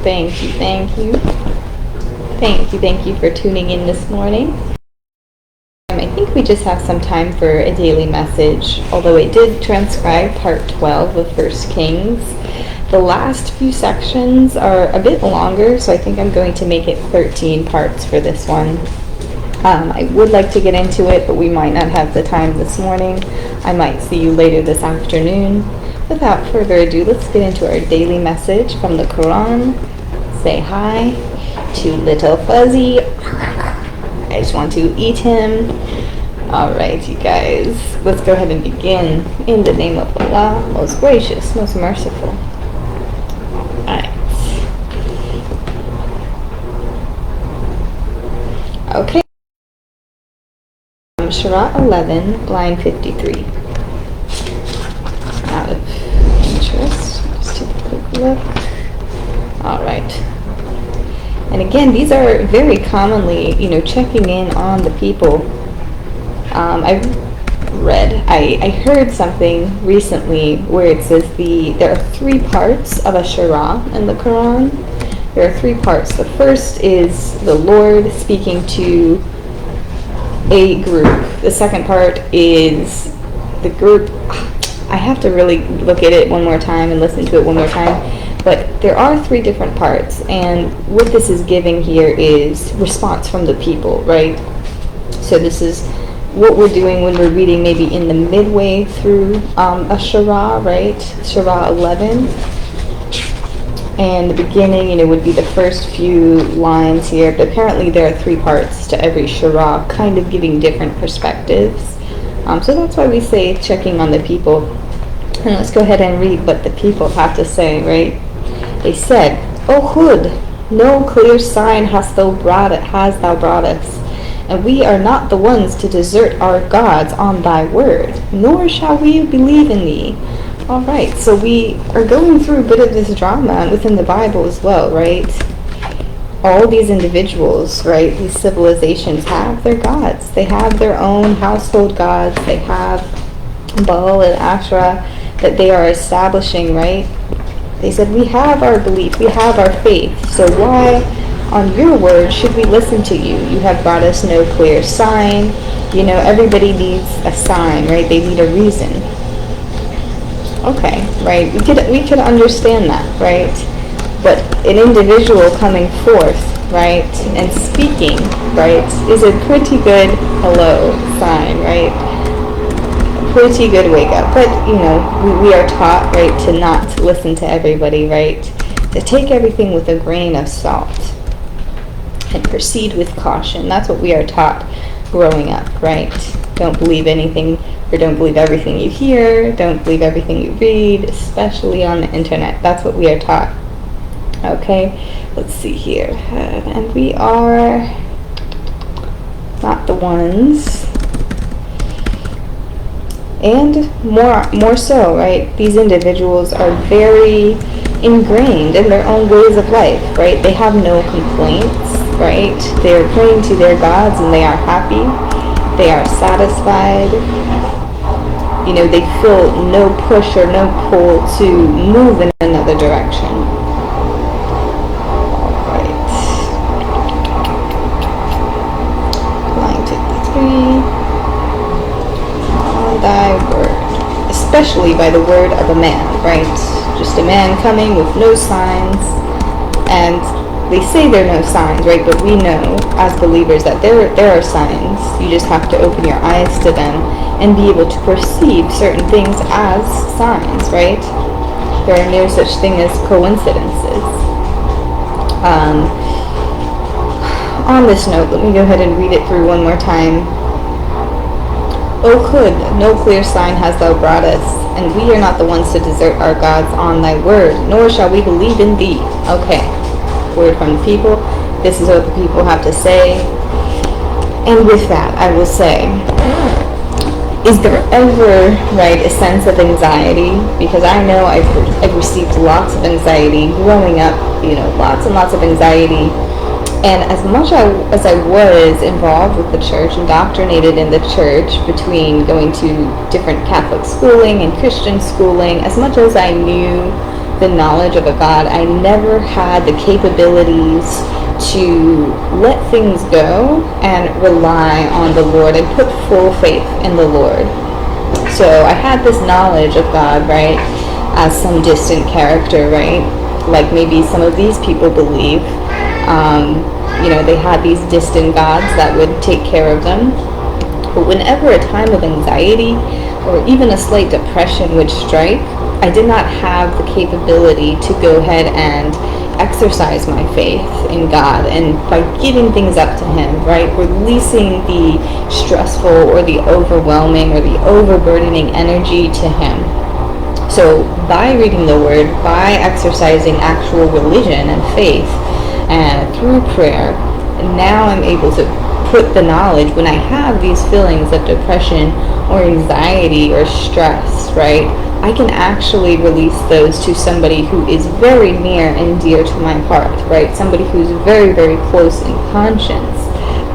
Thank you, thank you. Thank you for tuning in this morning. I think we just have some time for a daily message, although it did transcribe part 12 of 1 Kings. The last few sections are a bit longer, so I think I'm going to make it 13 parts for this one. I would like to get into it, but we might not have the time this morning. I might see you later this afternoon. Without further ado, let's get into our daily message from the Qur'an. Say hi to little Fuzzy. I just want to eat him. Alright, you guys, let's go ahead and begin. In the name of Allah, most gracious, most merciful. Alright. Okay. Surah 11, line 53. Out of interest, just take a quick look. Alright. And again, these are very commonly, checking in on the people. I heard something recently where it says there are 3 parts of a Surah in the Quran. There are 3 parts. The first is the Lord speaking to a group. The second part is the group. I have to really look at it one more time and listen to it one more time. But there are 3 different parts, and what this is giving here is response from the people, right? So this is what we're doing when we're reading maybe in the midway through a Surah, right? Surah 11. And the beginning, would be the first few lines here. But apparently there are 3 parts to every Surah, kind of giving different perspectives. So that's why we say checking on the people. And let's go ahead and read what the people have to say, right? They said, "O Hud, no clear sign hast thou brought us, and we are not the ones to desert our gods on thy word, nor shall we believe in thee." All right, so we are going through a bit of this drama within the Bible as well, right? All these individuals, right, these civilizations have their gods. They have their own household gods. They have Baal and Asherah that they are establishing, right? They said, we have our belief, we have our faith, so why on your word should we listen to you? You have brought us no clear sign. Everybody needs a sign, right? They need a reason. Okay, right? We could understand that, right? But an individual coming forth, right, and speaking, right, is a pretty good hello sign, right? Pretty good wake up. But we are taught, right, to not listen to everybody, right, to take everything with a grain of salt and proceed with caution. That's what we are taught growing up, right? Don't believe anything, or don't believe everything you hear, don't believe everything you read, especially on the internet. That's what we are taught. Okay, let's see here. And we are not the ones. And more so, right? These individuals are very ingrained in their own ways of life, right? They have no complaints, right? They're praying to their gods and they are happy. They are satisfied. They feel no push or no pull to move in another direction. Alright. Line 53. Thy word, especially by the word of a man, right? Just a man coming with no signs, and they say there are no signs, right? But we know as believers that there are signs. You just have to open your eyes to them and be able to perceive certain things as signs, right? There are no such thing as coincidences. On this note, let me go ahead and read it through one more time. O Hud, no clear sign hast thou brought us, and we are not the ones to desert our gods on thy word, nor shall we believe in thee. Okay, word from the people. This is what the people have to say. And with that, I will say, is there ever, right, a sense of anxiety? Because I know I've received lots of anxiety growing up, lots and lots of anxiety. And as much as I was involved with the church, indoctrinated in the church, between going to different Catholic schooling and Christian schooling, as much as I knew the knowledge of a God, I never had the capabilities to let things go and rely on the Lord and put full faith in the Lord. So I had this knowledge of God, right, as some distant character, right, like maybe some of these people believe. They had these distant gods that would take care of them. But whenever a time of anxiety or even a slight depression would strike, I did not have the capability to go ahead and exercise my faith in God, and by giving things up to Him, right, releasing the stressful or the overwhelming or the overburdening energy to Him. So by reading the Word, by exercising actual religion and faith, and through prayer, now I'm able to put the knowledge when I have these feelings of depression or anxiety or stress, right? I can actually release those to somebody who is very near and dear to my heart, right? Somebody who's very, very close in conscience,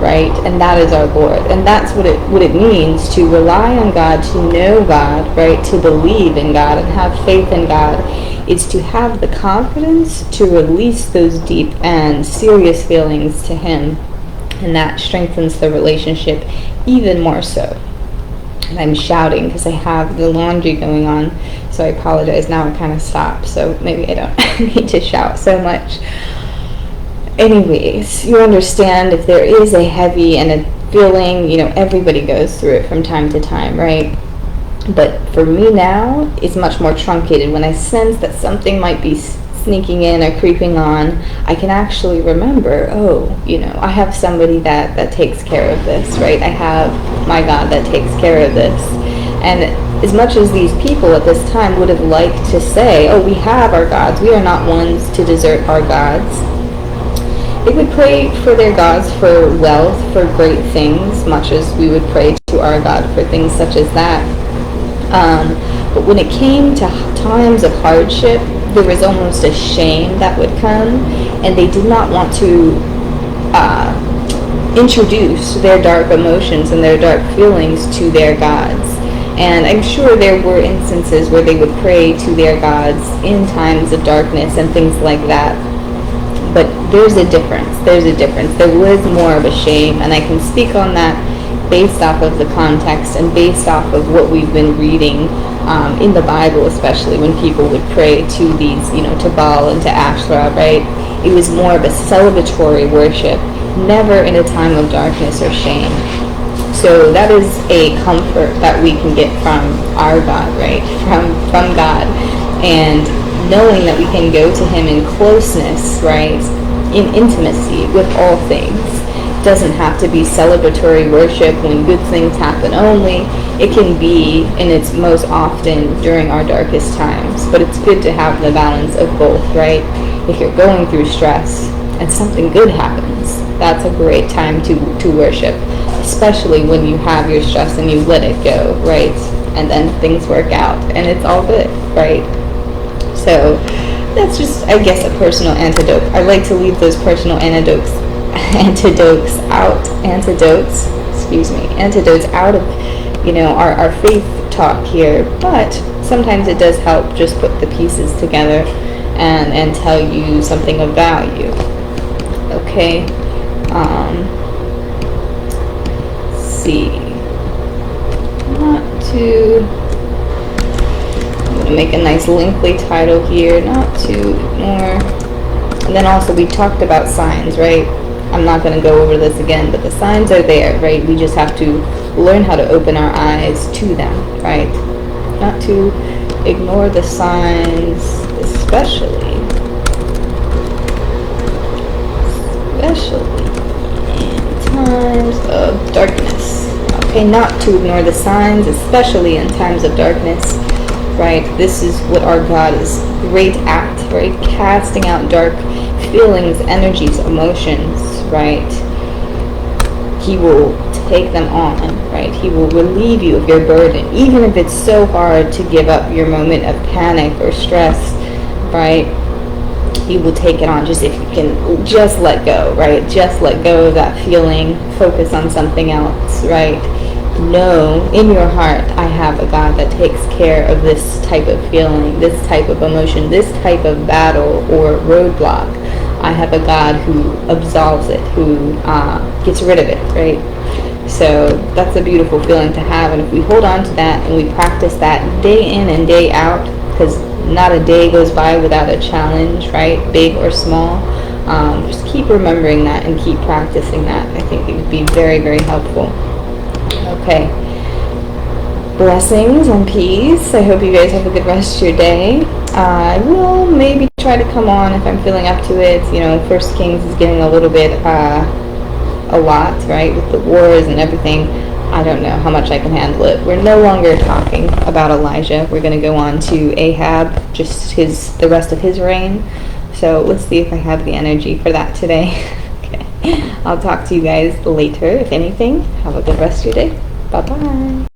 right? And that is our Lord. And that's what it means to rely on God, to know God, right? To believe in God and have faith in God, is to have the confidence to release those deep and serious feelings to Him. And that strengthens the relationship even more so. And I'm shouting because I have the laundry going on, so I apologize. Now I kind of stopped, so maybe I don't need to shout so much. Anyways, you understand if there is a heavy and a feeling, everybody goes through it from time to time, right? But for me now, it's much more truncated. When I sense that something might be sneaking in or creeping on, I can actually remember, I have somebody that takes care of this, right? I have my God that takes care of this. And as much as these people at this time would have liked to say, we have our gods, we are not ones to desert our gods, they would pray for their gods for wealth, for great things, much as we would pray to our God for things such as that. But when it came to times of hardship, there was almost a shame that would come, and they did not want to introduce their dark emotions and their dark feelings to their gods. And I'm sure there were instances where they would pray to their gods in times of darkness and things like that. But there's a difference. There was more of a shame, and I can speak on that based off of the context and based off of what we've been reading in the Bible, especially when people would pray to these, to Baal and to Asherah, right? It was more of a celebratory worship, never in a time of darkness or shame. So that is a comfort that we can get from our God, right? From God. And knowing that we can go to Him in closeness, right? In intimacy with all things. Doesn't have to be celebratory worship when good things happen only. It can be, and it's most often during our darkest times. But it's good to have the balance of both, right? If you're going through stress and something good happens, that's a great time to worship, especially when you have your stress and you let it go, right? And then things work out and it's all good, right? So that's just, I guess, a personal antidote. I like to leave those personal antidotes out of our faith talk here, but sometimes it does help just put the pieces together and tell you something of value. Okay, let's see, I'm going to make a nice lengthy title here, not to ignore. And then also we talked about signs, right? I'm not going to go over this again, but the signs are there, right? We just have to learn how to open our eyes to them, right? Not to ignore the signs, especially in times of darkness. Okay, not to ignore the signs, especially in times of darkness, right? This is what our God is great at, right? Casting out dark feelings, energies, emotions, right? He will take them on, right? He will relieve you of your burden, even if it's so hard to give up your moment of panic or stress, right? He will take it on, just if you can just let go, right? Just let go of that feeling, focus on something else, right? know in your heart, I have a God that takes care of this type of feeling, this type of emotion, this type of battle or roadblock. I have a God who absolves it, who gets rid of it, right? So that's a beautiful feeling to have, and if we hold on to that and we practice that day in and day out, because not a day goes by without a challenge, right? Big or small. Just keep remembering that and keep practicing that. I think it would be very, very helpful. Okay. Blessings and peace. I hope you guys have a good rest of your day. I will maybe try to come on if I'm feeling up to it. You know, First Kings is getting a little bit a lot, right, with the wars and everything. I don't know how much I can handle it. We're no longer talking about Elijah. We're going to go on to Ahab, just the rest of his reign. So let's see if I have the energy for that today. Okay. I'll talk to you guys later, if anything. Have a good rest of your day. Bye-bye.